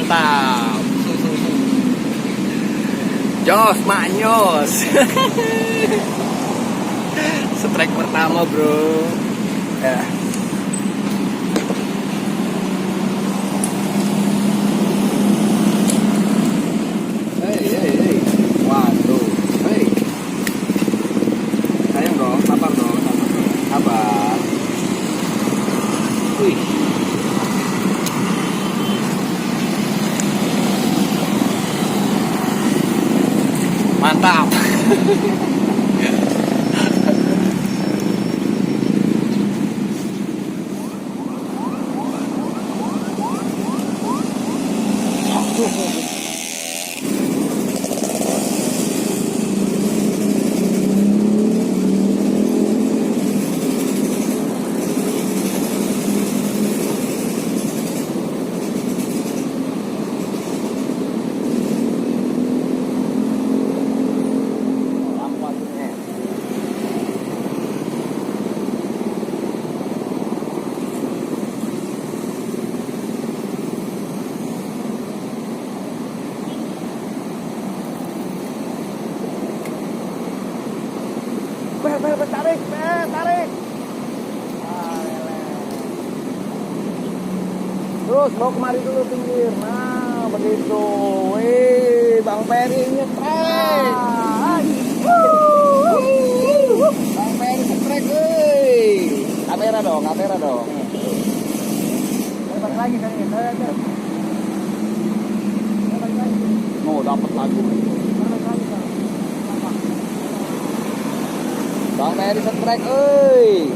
mantap. Jos manyos. Strike pertama bro ya. Hei. Waduh, hei. Sayang dong, sabar dong, sabar. Wih. Mantap. Tarik. Terus bawa kemari dulu pinggir. Nah, begitu. Wih, Bang Peri nyetrek. Bang Peri nyetrek, wih. Kamera dong. Dapat lagi kan ya. Oh, dapat lagi. Bang Peri setrek, euy.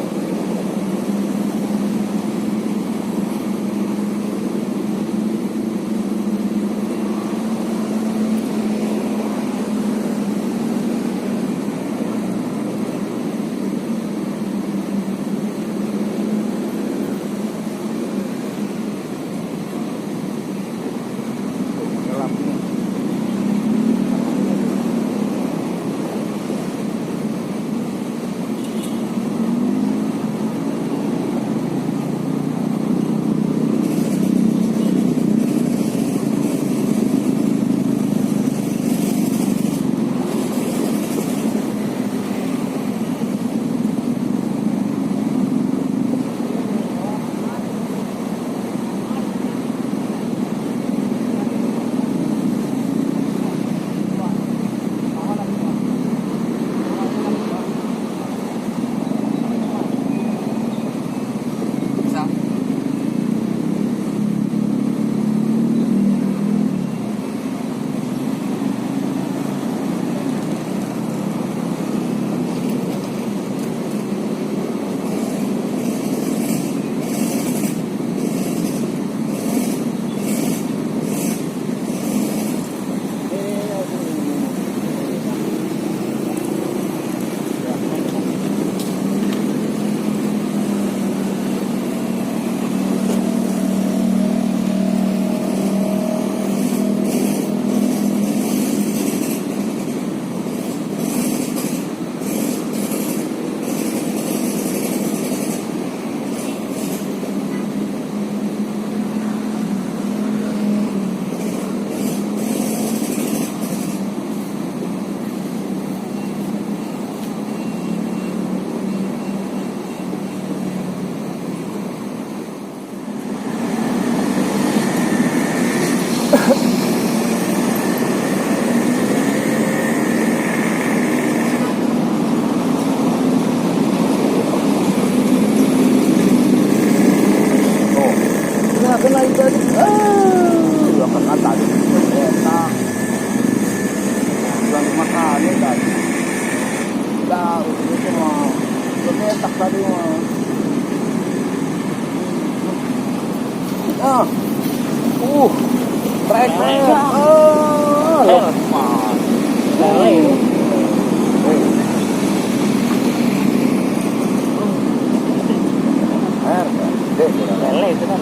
Lele itu kan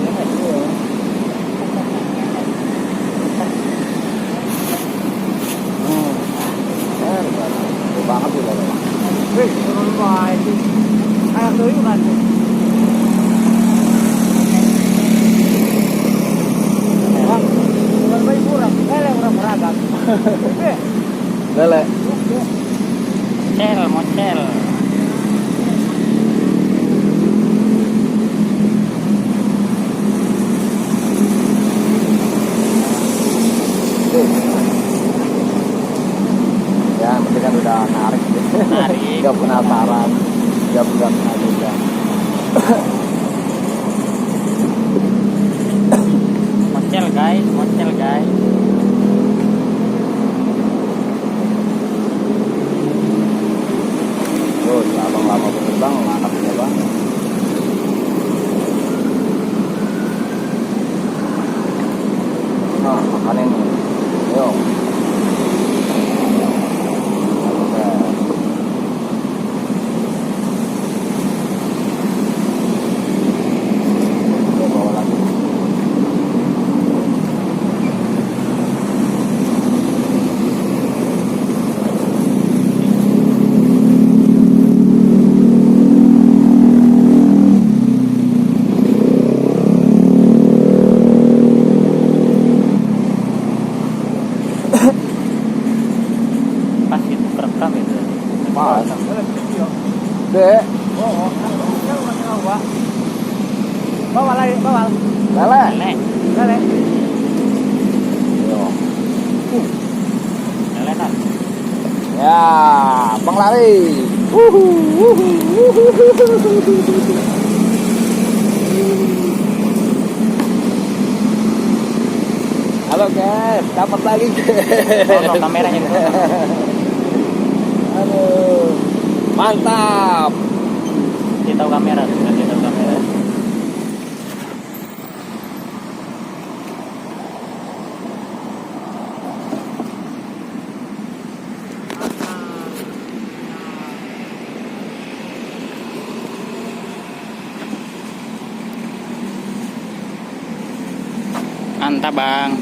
banget sih lele. Wih, turun banget. Kayak tuh kan. Lele. Mocel. Ya, penting kan udah narik. Narik. Gak penasaran. Gak juga. Mocel guys. Tuh, abang lama bener bang, mantapnya bang. Nah, makan ini. Yuk. Oke. Oke, bawa lagi. Pas itu kerekam itu. Pas. Dek, Bawa. lele. Lele. Yuk. Lele kan. Ya, bang lari. Halo guys, dapat lagi guys. Oh, kameranya gitu. Aduh, mantap. Dia tahu kamera. Mantap bang.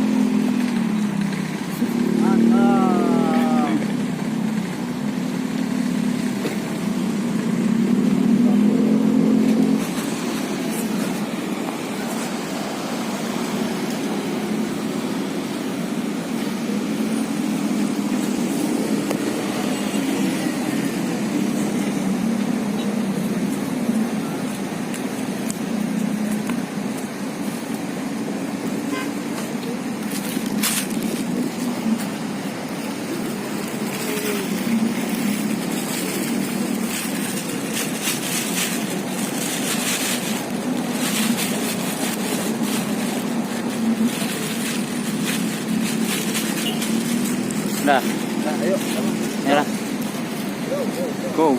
Udah. Nah, ayo. Ya lah. Go.